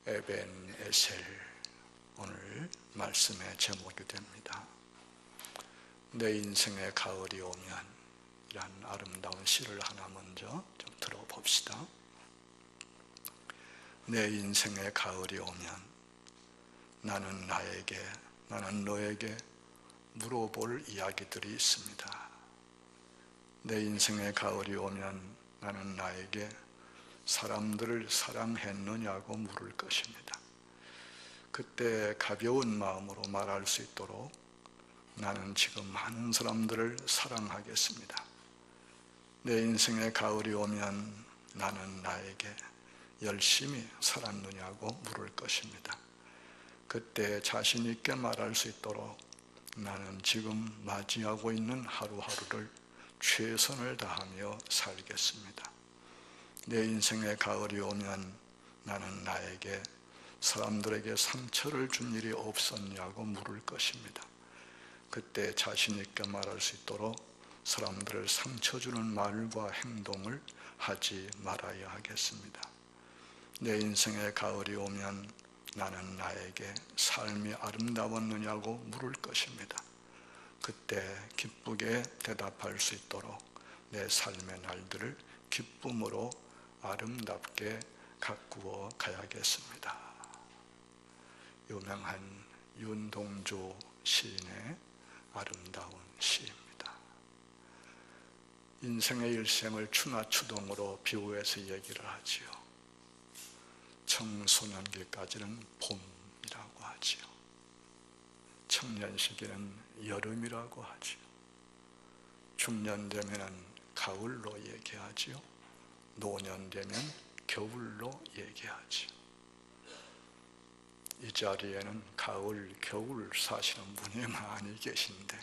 에벤에셀, 오늘 말씀의 제목이 됩니다. 내 인생의 가을이 오면, 이란 아름다운 시를 하나 먼저 좀 들어봅시다. 내 인생의 가을이 오면 나는 너에게 물어볼 이야기들이 있습니다. 내 인생의 가을이 오면 나는 나에게 사람들을 사랑했느냐고 물을 것입니다. 그때 가벼운 마음으로 말할 수 있도록 나는 지금 많은 사람들을 사랑하겠습니다. 내 인생의 가을이 오면 나는 나에게 열심히 살았느냐고 물을 것입니다. 그때 자신 있게 말할 수 있도록 나는 지금 맞이하고 있는 하루하루를 최선을 다하며 살겠습니다. 내 인생의 가을이 오면 나는 나에게 사람들에게 상처를 준 일이 없었냐고 물을 것입니다. 그때 자신 있게 말할 수 있도록 사람들을 상처 주는 말과 행동을 하지 말아야 하겠습니다. 내 인생의 가을이 오면 나는 나에게 삶이 아름다웠느냐고 물을 것입니다. 그때 기쁘게 대답할 수 있도록 내 삶의 날들을 기쁨으로 아름답게 가꾸어 가야겠습니다. 유명한 윤동주 시인의 아름다운 시입니다. 인생의 일생을 추나추동으로 비유해서 얘기를 하지요. 청소년기까지는 봄이라고 하지요. 청년 시기는 여름이라고 하지요. 중년 되면 가을로 얘기하지요. 노년 되면 겨울로 얘기하지요. 이 자리에는 가을, 겨울 사시는 분이 많이 계신데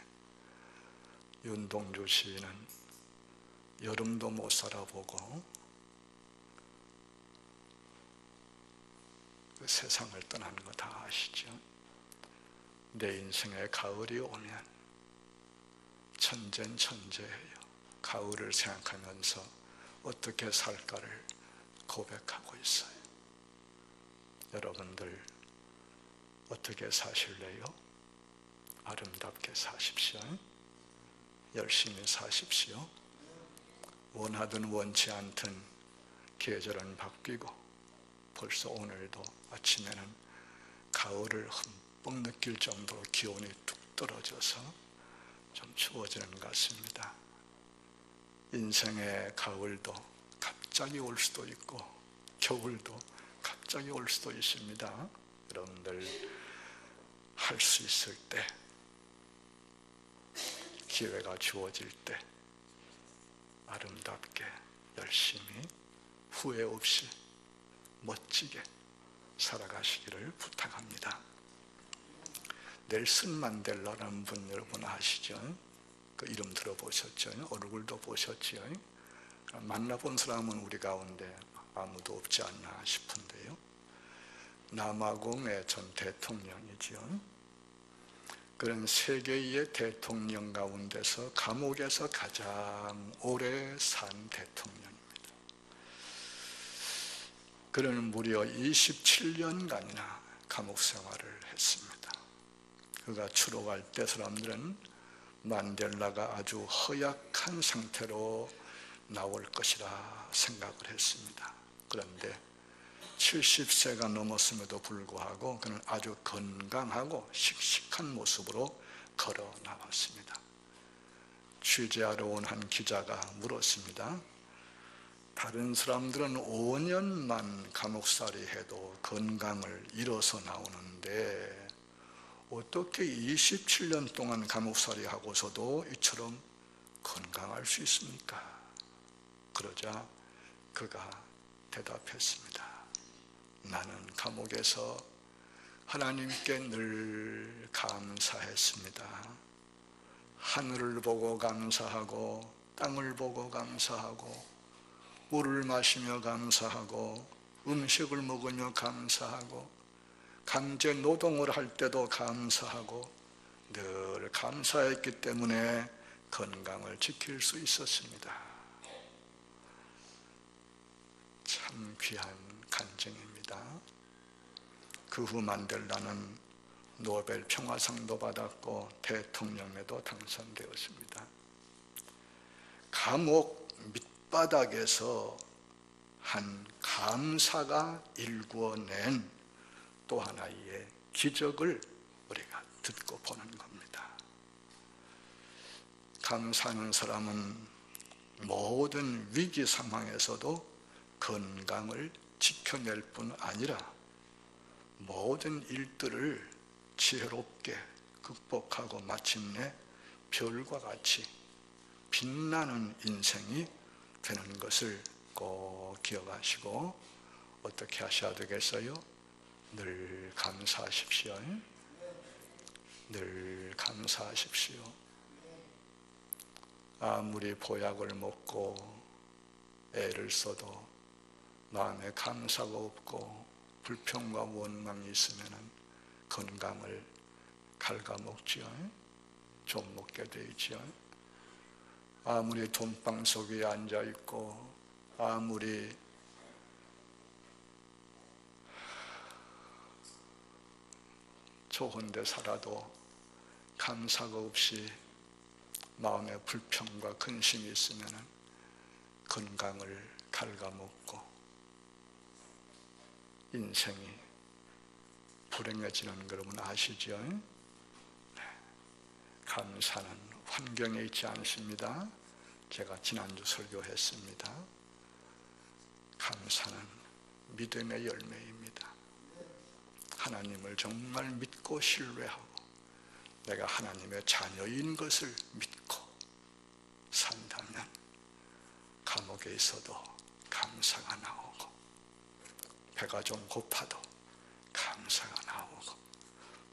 윤동주 시인은 여름도 못 살아보고 그 세상을 떠난 거 다 아시죠? 내 인생의 가을이 오면 천재는 천재예요. 가을을 생각하면서 어떻게 살까를 고백하고 있어요. 여러분들 어떻게 사실래요? 아름답게 사십시오. 열심히 사십시오. 원하든 원치 않든 계절은 바뀌고 벌써 오늘도 아침에는 가을을 흠뻑 느낄 정도로 기온이 뚝 떨어져서 좀 추워지는 것 같습니다. 인생의 가을도 갑자기 올 수도 있고 겨울도 갑자기 올 수도 있습니다. 여러분들 할 수 있을 때, 기회가 주어질 때 아름답게 열심히 후회 없이 멋지게 살아가시기를 부탁합니다. 넬슨 만델라라는 분 여러분 아시죠? 그 이름 들어보셨죠? 얼굴도 보셨죠? 만나본 사람은 우리 가운데 아무도 없지 않나 싶은데요. 남아공의 전 대통령이지요. 그런 세계의 대통령 가운데서 감옥에서 가장 오래 산 대통령입니다. 그는 무려 27년간이나 감옥 생활을 했습니다. 그가 추록할 때 사람들은 만델라가 아주 허약한 상태로 나올 것이라 생각을 했습니다. 그런데 70세가 넘었음에도 불구하고 그는 아주 건강하고 씩씩한 모습으로 걸어 나왔습니다. 취재하러 온 한 기자가 물었습니다. 다른 사람들은 5년만 감옥살이 해도 건강을 잃어서 나오는데 어떻게 27년 동안 감옥살이 하고서도 이처럼 건강할 수 있습니까? 그러자 그가 대답했습니다. 나는 감옥에서 하나님께 늘 감사했습니다. 하늘을 보고 감사하고 땅을 보고 감사하고 물을 마시며 감사하고 음식을 먹으며 감사하고 강제 노동을 할 때도 감사하고 늘 감사했기 때문에 건강을 지킬 수 있었습니다. 참 귀한 간증입니다. 그 후 만델라는 노벨 평화상도 받았고 대통령에도 당선되었습니다. 감옥 밑바닥에서 한 감사가 일구어낸 또 하나의 기적을 우리가 듣고 보는 겁니다. 감사하는 사람은 모든 위기 상황에서도 건강을 지켜낼 뿐 아니라 모든 일들을 지혜롭게 극복하고 마침내 별과 같이 빛나는 인생이 되는 것을 꼭 기억하시고 어떻게 하셔야 되겠어요? 늘 감사하십시오. 늘 감사하십시오. 아무리 보약을 먹고 애를 써도 마음에 감사가 없고 불평과 원망이 있으면 건강을 갉아먹지요. 좀 먹게 되지요. 아무리 돈방 속에 앉아있고 아무리 좋은 데 살아도 감사가 없이 마음에 불평과 근심이 있으면 건강을 갉아먹고 인생이 불행해지는 거 여러분 아시죠? 네. 감사는 환경에 있지 않습니다. 제가 지난주 설교했습니다. 감사는 믿음의 열매입니다. 하나님을 정말 믿고 신뢰하고 내가 하나님의 자녀인 것을 믿고 산다면 감옥에 있어도 감사가 나오고 배가 좀 고파도 감사가 나오고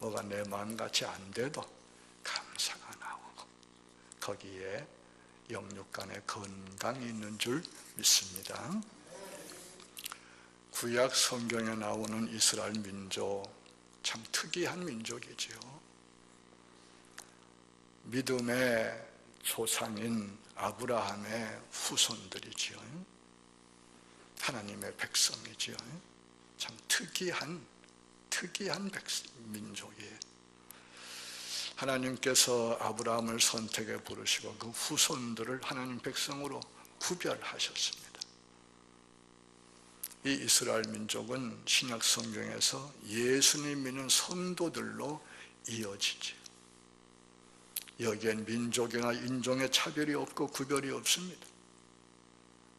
뭐가 내 마음같이 안 돼도 감사가 나오고 거기에 영육간의 건강이 있는 줄 믿습니다. 구약 성경에 나오는 이스라엘 민족 참 특이한 민족이지요. 믿음의 조상인 아브라함의 후손들이지요. 하나님의 백성이지요. 참 특이한 민족이에요. 하나님께서 아브라함을 선택해 부르시고 그 후손들을 하나님 백성으로 구별하셨습니다. 이 이스라엘 민족은 신약 성경에서 예수님 믿는 성도들로 이어지지. 여기엔 민족이나 인종의 차별이 없고 구별이 없습니다.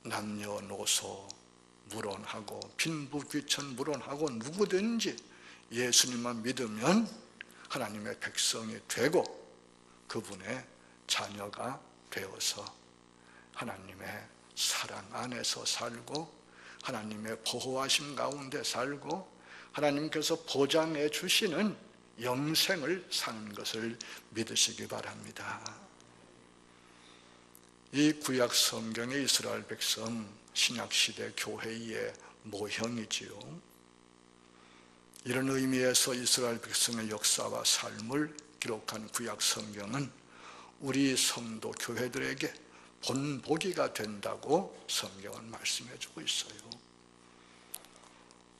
남녀노소 무론하고 빈부귀천 무론하고 누구든지 예수님만 믿으면 하나님의 백성이 되고 그분의 자녀가 되어서 하나님의 사랑 안에서 살고 하나님의 보호하심 가운데 살고 하나님께서 보장해 주시는 영생을 사는 것을 믿으시기 바랍니다. 이 구약 성경의 이스라엘 백성 신약시대 교회의 모형이지요. 이런 의미에서 이스라엘 백성의 역사와 삶을 기록한 구약 성경은 우리 성도 교회들에게 본보기가 된다고 성경은 말씀해 주고 있어요.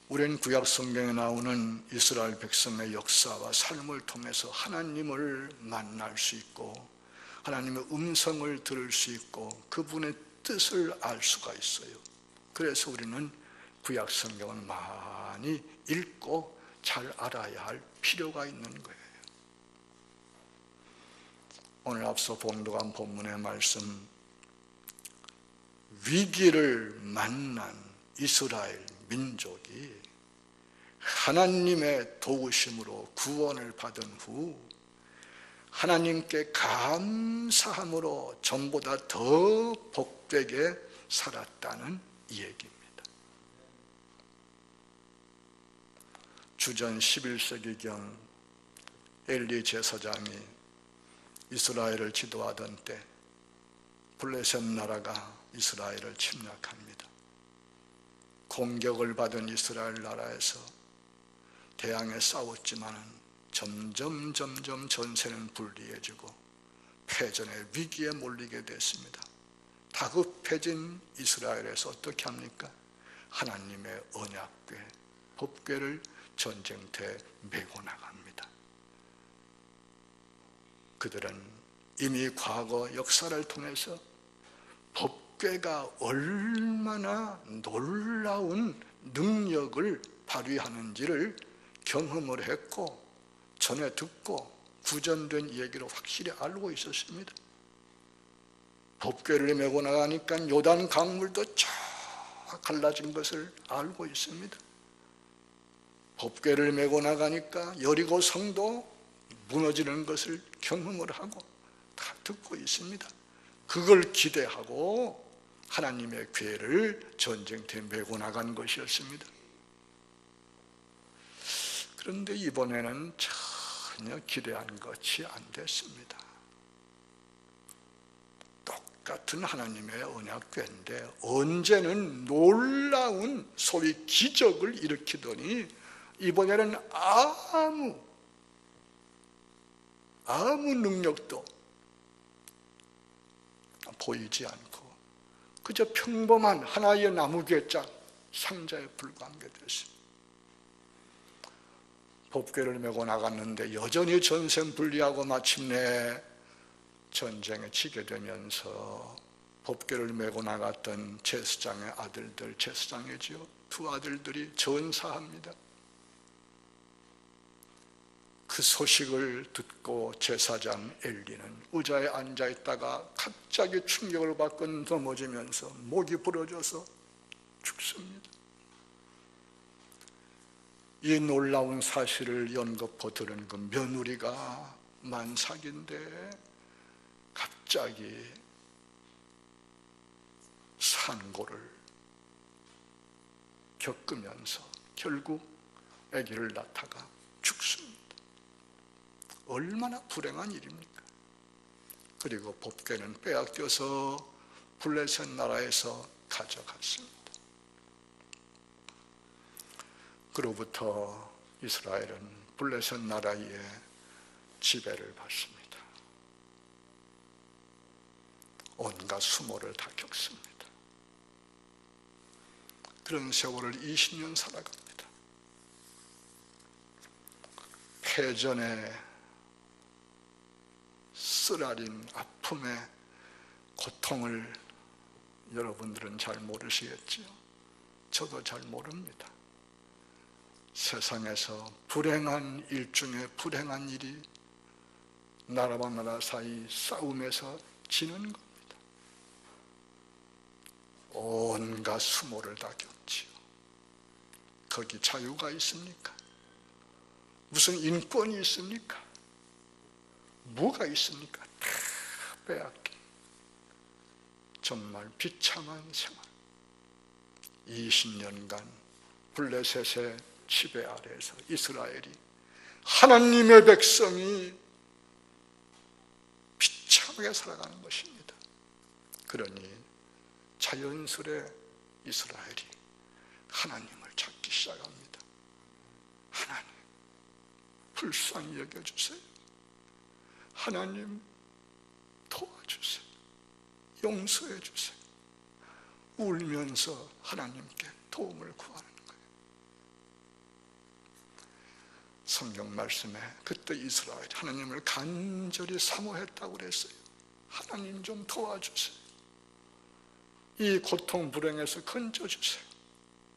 우리는 구약 성경에 나오는 이스라엘 백성의 역사와 삶을 통해서 하나님을 만날 수 있고 하나님의 음성을 들을 수 있고 그분의 뜻을 알 수가 있어요. 그래서 우리는 구약 성경을 많이 읽고 잘 알아야 할 필요가 있는 거예요. 오늘 앞서 봉독한 본문의 말씀, 위기를 만난 이스라엘 민족이 하나님의 도우심으로 구원을 받은 후 하나님께 감사함으로 전보다 더 복되게 살았다는 얘기입니다. 주전 11세기경 엘리 제사장이 이스라엘을 지도하던 때 블레셋 나라가 이스라엘을 침략합니다. 공격을 받은 이스라엘 나라에서 대항해 싸웠지만 점점 전세는 불리해지고 패전의 위기에 몰리게 됐습니다. 다급해진 이스라엘에서 어떻게 합니까? 하나님의 언약궤, 법궤를 전쟁터에 메고 나갑니다. 그들은 이미 과거 역사를 통해서 법궤가 얼마나 놀라운 능력을 발휘하는지를 경험을 했고 전에 듣고 구전된 얘기로 확실히 알고 있었습니다. 법궤를 메고 나가니까 요단 강물도 쫙 갈라진 것을 알고 있습니다. 법궤를 메고 나가니까 여리고 성도 무너지는 것을 경험을 하고 다 듣고 있습니다. 그걸 기대하고 하나님의 궤를 전쟁터에 메고 나간 것이었습니다. 그런데 이번에는 전혀 기대한 것이 안 됐습니다. 똑같은 하나님의 언약궤인데 언제는 놀라운 소위 기적을 일으키더니 이번에는 아무 능력도 보이지 않고 그저 평범한 하나의 나무괴짝 상자에 불과한 게 됐습니다. 법궤를 메고 나갔는데 여전히 전생불리하고 마침내 전쟁에 지게 되면서 법궤를 메고 나갔던 제사장의 아들들, 제사장이지요. 두 아들들이 전사합니다. 그 소식을 듣고 제사장 엘리는 의자에 앉아있다가 갑자기 충격을 받고 넘어지면서 목이 부러져서 죽습니다. 이 놀라운 사실을 연거푸 들은 그 며느리가 만삭인데 갑자기 산고를 겪으면서 결국 아기를 낳다가 죽습니다. 얼마나 불행한 일입니까? 그리고 법궤는 빼앗겨서 블레셋 나라에서 가져갔습니다. 그로부터 이스라엘은 블레셋 나라의 지배를 받습니다. 온갖 수모를 다 겪습니다. 그런 세월을 20년 살아갑니다. 패전의 쓰라린 아픔의 고통을 여러분들은 잘 모르시겠지요? 저도 잘 모릅니다. 세상에서 불행한 일 중에 불행한 일이 나라와 나라 사이 싸움에서 지는 겁니다. 온갖 수모를 다 겪지요. 거기 자유가 있습니까? 무슨 인권이 있습니까? 뭐가 있습니까? 다 빼앗기. 정말 비참한 생활. 20년간 블레셋의 지배 아래에서 이스라엘이, 하나님의 백성이 비참하게 살아가는 것입니다. 그러니 자연스레 이스라엘이 하나님을 찾기 시작합니다. 하나님, 불쌍히 여겨주세요. 하나님, 도와주세요. 용서해 주세요. 울면서 하나님께 도움을 구하는 거예요. 성경 말씀에 그때 이스라엘이 하나님을 간절히 사모했다고 그랬어요. 하나님 좀 도와주세요. 이 고통 불행에서 건져주세요.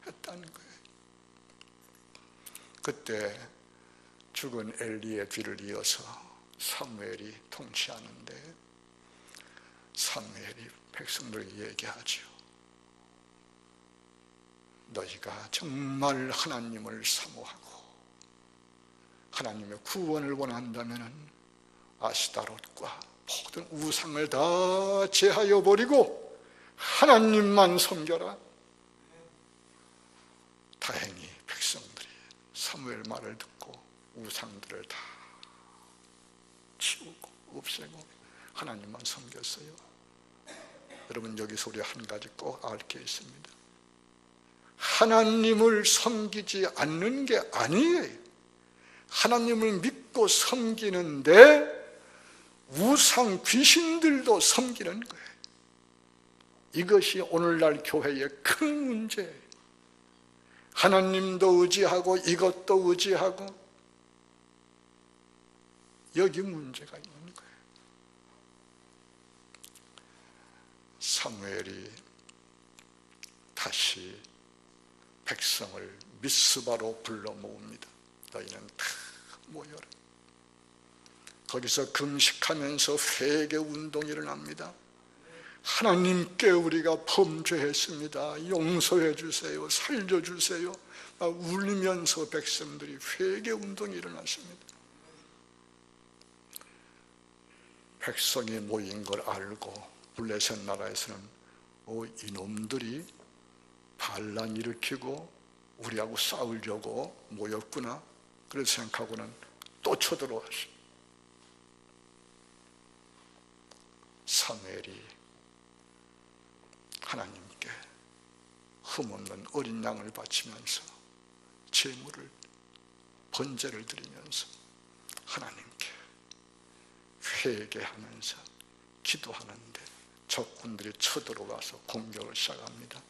했다는 거예요. 그때 죽은 엘리의 뒤를 이어서 사무엘이 통치하는데 사무엘이 백성들에게 얘기하죠. 너희가 정말 하나님을 사모하고 하나님의 구원을 원한다면 아스타롯과 모든 우상을 다 제하여 버리고 하나님만 섬겨라. 다행히 백성들이 사무엘 말을 듣고 우상들을 다 치우고 없애고 하나님만 섬겼어요. 여러분, 여기서 우리 한 가지 꼭 알 게 있습니다. 하나님을 섬기지 않는 게 아니에요. 하나님을 믿고 섬기는데 우상 귀신들도 섬기는 거예요. 이것이 오늘날 교회의 큰 문제예요. 하나님도 의지하고 이것도 의지하고 여기 문제가 있는 거예요. 사무엘이 다시 백성을 미스바로 불러 모읍니다. 너희는 다 모여라. 거기서 금식하면서 회개 운동이 일어납니다. 하나님께 우리가 범죄했습니다. 용서해 주세요. 살려 주세요. 울면서 백성들이 회개 운동이 일어났습니다. 백성이 모인 걸 알고 블레셋 나라에서는 이놈들이 반란 일으키고 우리하고 싸우려고 모였구나, 그래서 생각하고는 또 쳐들어왔어요. 사무엘이 하나님께 흠없는 어린 양을 바치면서 제물을 번제를 드리면서 하나님께 회개하면서 기도하는데 적군들이 쳐들어와서 공격을 시작합니다.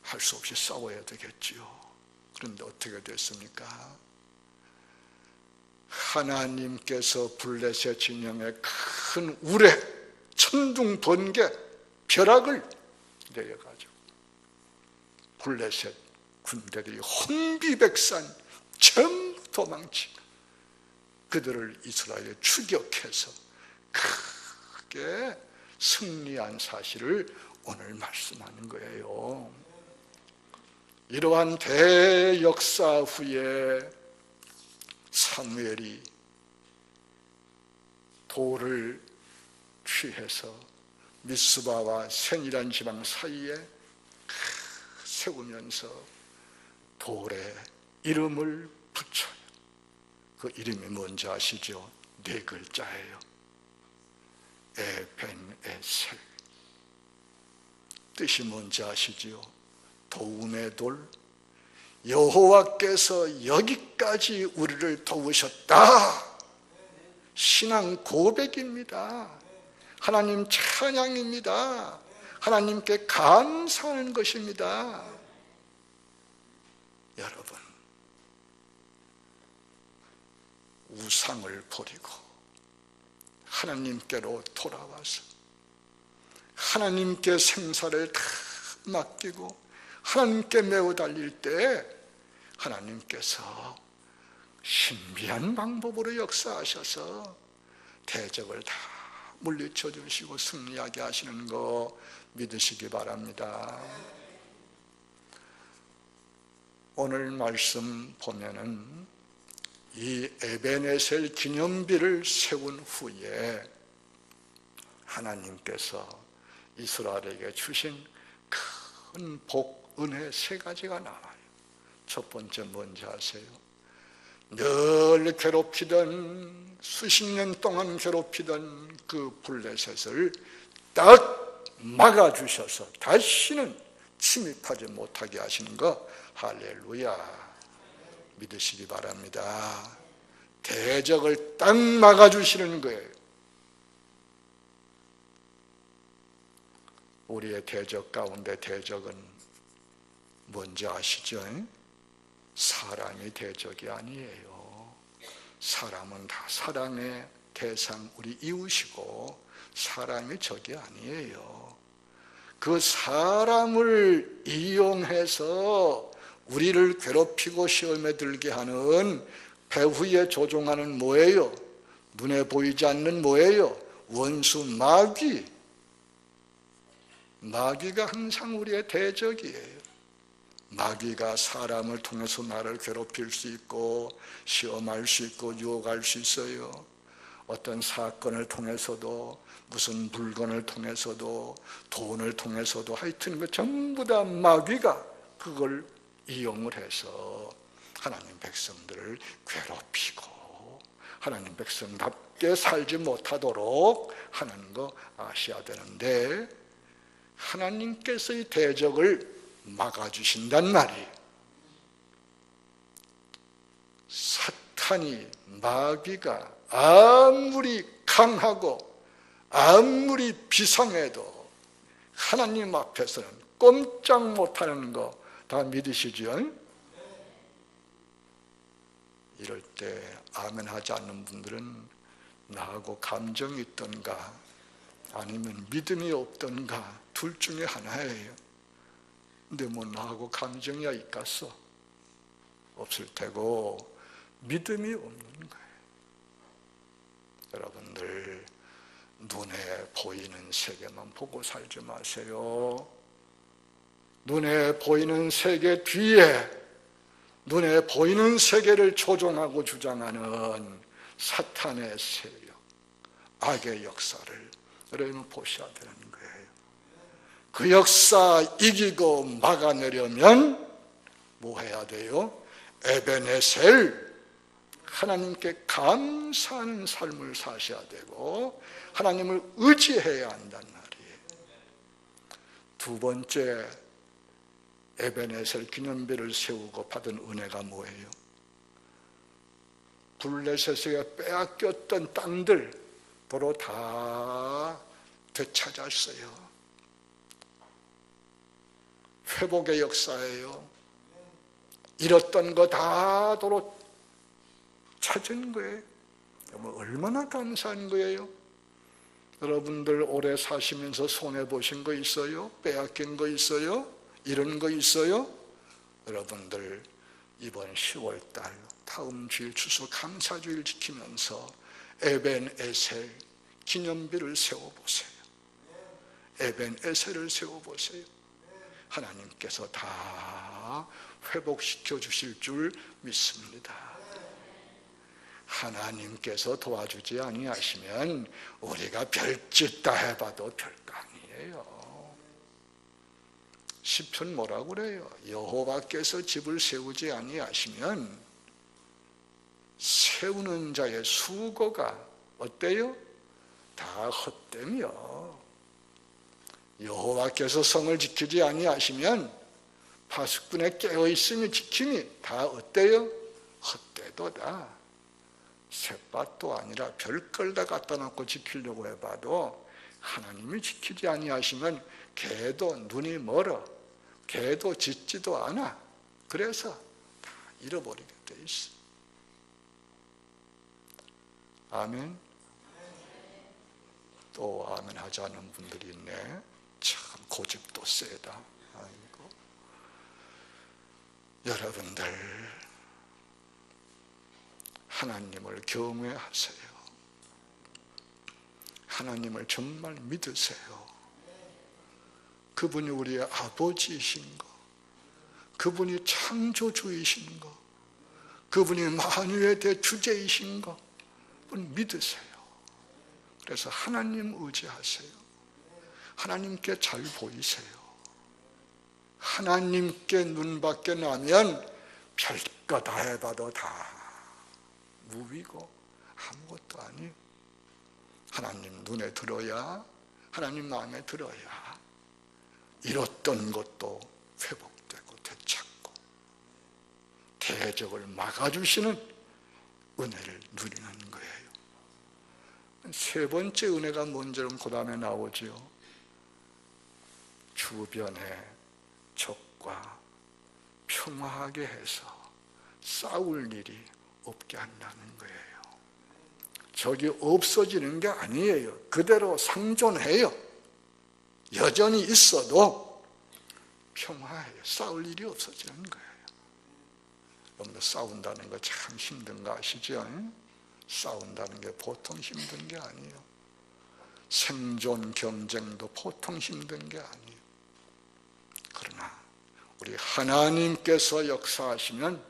할 수 없이 싸워야 되겠지요. 그런데 어떻게 됐습니까? 하나님께서 블레셋 진영에 큰 우레, 천둥, 번개, 벼락을 내려가지고 블레셋 군대들이 혼비백산 전부 도망치고 그들을 이스라엘에 추격해서 크게 승리한 사실을 오늘 말씀하는 거예요. 이러한 대역사 후에 사무엘이 돌을 취해서 미스바와 센이란 지방 사이에 세우면서 돌에 이름을 붙여요. 그 이름이 뭔지 아시죠? 4글자예요. 에벤에셀. 뜻이 뭔지 아시죠? 도움의 돌. 여호와께서 여기까지 우리를 도우셨다. 신앙 고백입니다. 하나님 찬양입니다. 하나님께 감사하는 것입니다. 여러분, 우상을 버리고 하나님께로 돌아와서 하나님께 생사를 다 맡기고 하나님께 매어 달릴 때 하나님께서 신비한 방법으로 역사하셔서 대적을 다 물리쳐 주시고 승리하게 하시는 거 믿으시기 바랍니다. 오늘 말씀 보면은 이 에벤에셀 기념비를 세운 후에 하나님께서 이스라엘에게 주신 큰 복, 은혜 3가지가 나와요. 첫 번째 뭔지 아세요? 늘 괴롭히던, 수십 년 동안 괴롭히던 그 블레셋을 딱 막아주셔서 다시는 침입하지 못하게 하시는 거, 할렐루야, 믿으시기 바랍니다. 대적을 딱 막아주시는 거예요. 우리의 대적 가운데 대적은 뭔지 아시죠? 사람이 대적이 아니에요. 사람은 다 사랑의 대상, 우리 이웃이고 사람이 적이 아니에요. 그 사람을 이용해서 우리를 괴롭히고 시험에 들게 하는 배후에 조종하는 뭐예요? 눈에 보이지 않는 뭐예요? 원수 마귀. 마귀가 항상 우리의 대적이에요. 마귀가 사람을 통해서 나를 괴롭힐 수 있고 시험할 수 있고 유혹할 수 있어요. 어떤 사건을 통해서도, 무슨 물건을 통해서도, 돈을 통해서도, 하여튼 그 전부 다 마귀가 그걸 이용을 해서 하나님 백성들을 괴롭히고 하나님 백성답게 살지 못하도록 하는 거 아셔야 되는데, 하나님께서 이 대적을 막아주신단 말이에요. 사탄이, 마귀가 아무리 강하고 아무리 비상해도 하나님 앞에서는 꼼짝 못하는 거 다 믿으시죠? 이럴 때 아멘 하지 않는 분들은 나하고 감정이 있던가 아니면 믿음이 없던가 둘 중에 하나예요. 근데 뭐 나하고 감정이야 있겠어? 없을 테고 믿음이 없는 거예요. 여러분들 눈에 보이는 세계만 보고 살지 마세요. 눈에 보이는 세계 뒤에 눈에 보이는 세계를 조종하고 주장하는 사탄의 세력, 악의 역사를 여러분 보셔야 되는 거예요. 그 역사 이기고 막아내려면 뭐 해야 돼요? 에베네셀, 하나님께 감사하는 삶을 사셔야 되고 하나님을 의지해야 한단 말이에요. 두 번째, 에베네셀 기념비를 세우고 받은 은혜가 뭐예요? 블레셋에게 빼앗겼던 땅들 도로 다 되찾았어요. 회복의 역사예요. 잃었던 거 다 도로 찾은 거예요. 얼마나 감사한 거예요. 여러분들 오래 사시면서 손해보신 거 있어요? 빼앗긴 거 있어요? 이런 거 있어요? 여러분들 이번 10월달 다음 주일 추수 감사주일 지키면서 에벤에셀 기념비를 세워보세요. 에벤에셀을 세워보세요. 하나님께서 다 회복시켜 주실 줄 믿습니다. 하나님께서 도와주지 아니하시면 우리가 별짓 다 해봐도 별거 아니에요. 시편 뭐라고 그래요? 여호와께서 집을 세우지 아니하시면 세우는 자의 수고가 어때요? 다 헛되며 여호와께서 성을 지키지 아니하시면 파수꾼의 깨어있음이 지킴이 다 어때요? 헛되도다. 셋밭도 아니라 별걸 다 갖다 놓고 지키려고 해봐도 하나님이 지키지 아니하시면 개도 눈이 멀어, 개도 짖지도 않아. 그래서 다 잃어버리게 돼 있어. 아멘. 또 아멘 하지 않는 분들이 있네. 참 고집도 세다. 아이고. 여러분들 하나님을 경외하세요. 하나님을 정말 믿으세요. 그분이 우리의 아버지이신 거, 그분이 창조주이신 거, 그분이 만유의 대주제이신 거 믿으세요. 그래서 하나님 의지하세요. 하나님께 잘 보이세요. 하나님께 눈 밖에 나면 별거 다 해봐도 다 무위고 아무것도 아니에요. 하나님 눈에 들어야, 하나님 마음에 들어야 잃었던 것도 회복되고 되찾고 대적을 막아주시는 은혜를 누리는 거예요. 세 번째 은혜가 뭔지는 그 다음에 나오지요. 주변에 적과 평화하게 해서 싸울 일이 없게 한다는 거예요. 적이 없어지는 게 아니에요. 그대로 상존해요. 여전히 있어도 평화해요. 싸울 일이 없어지는 거예요. 여러분들 싸운다는 거 참 힘든 거 아시죠? 싸운다는 게 보통 힘든 게 아니에요. 생존 경쟁도 보통 힘든 게 아니에요. 그러나 우리 하나님께서 역사하시면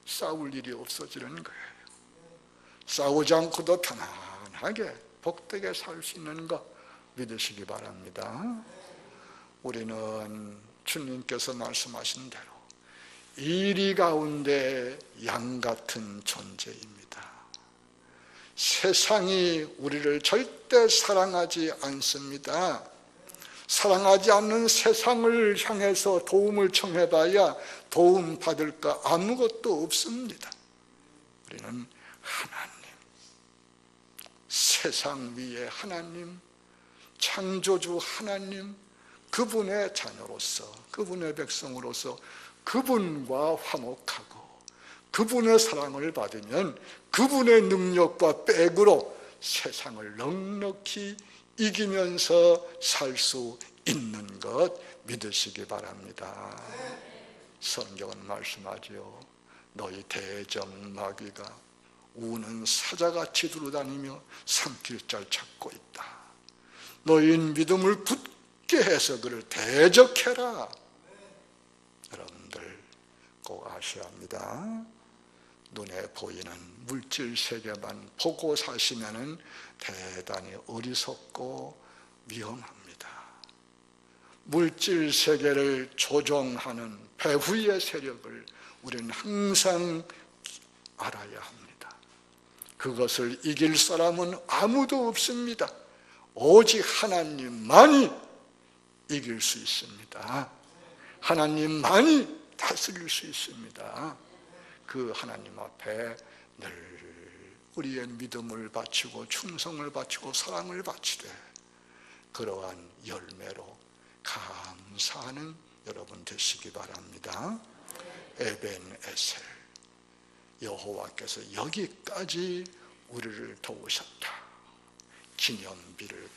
싸울 일이 없어지는 거예요. 싸우지 않고도 편안하게 복되게 살 수 있는 거 믿으시기 바랍니다. 우리는 주님께서 말씀하신 대로 이리 가운데 양 같은 존재입니다. 세상이 우리를 절대 사랑하지 않습니다. 사랑하지 않는 세상을 향해서 도움을 청해봐야 도움 받을 거 아무것도 없습니다. 우리는 하나님, 세상 위에 하나님, 창조주 하나님, 그분의 자녀로서, 그분의 백성으로서 그분과 화목하고 그분의 사랑을 받으면 그분의 능력과 백으로 세상을 넉넉히 이기면서 살 수 있는 것 믿으시기 바랍니다. 성경은 말씀하지요. 너희 대적마귀가 우는 사자같이 두루다니며 삼킬 자를 찾고 있다. 너희 믿음을 굳게 해서 그를 대적해라. 여러분들 꼭 아셔야 합니다. 눈에 보이는 물질 세계만 보고 사시면 대단히 어리석고 위험합니다. 물질 세계를 조종하는 배후의 세력을 우리는 항상 알아야 합니다. 그것을 이길 사람은 아무도 없습니다. 오직 하나님만이 이길 수 있습니다. 하나님만이 다스릴 수 있습니다. 그 하나님 앞에 늘 우리의 믿음을 바치고 충성을 바치고 사랑을 바치되 그러한 열매로 감사하는 여러분 되시기 바랍니다. 에벤에셀, 여호와께서 여기까지 우리를 도우셨다. 기념비를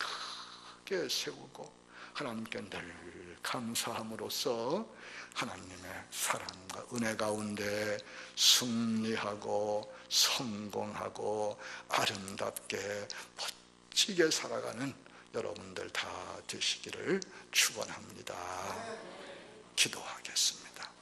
크게 세우고 하나님께 늘 감사함으로써 하나님의 사랑과 은혜 가운데 승리하고 성공하고 아름답게 멋지게 살아가는 여러분들 다 되시기를 축원합니다. 기도하겠습니다.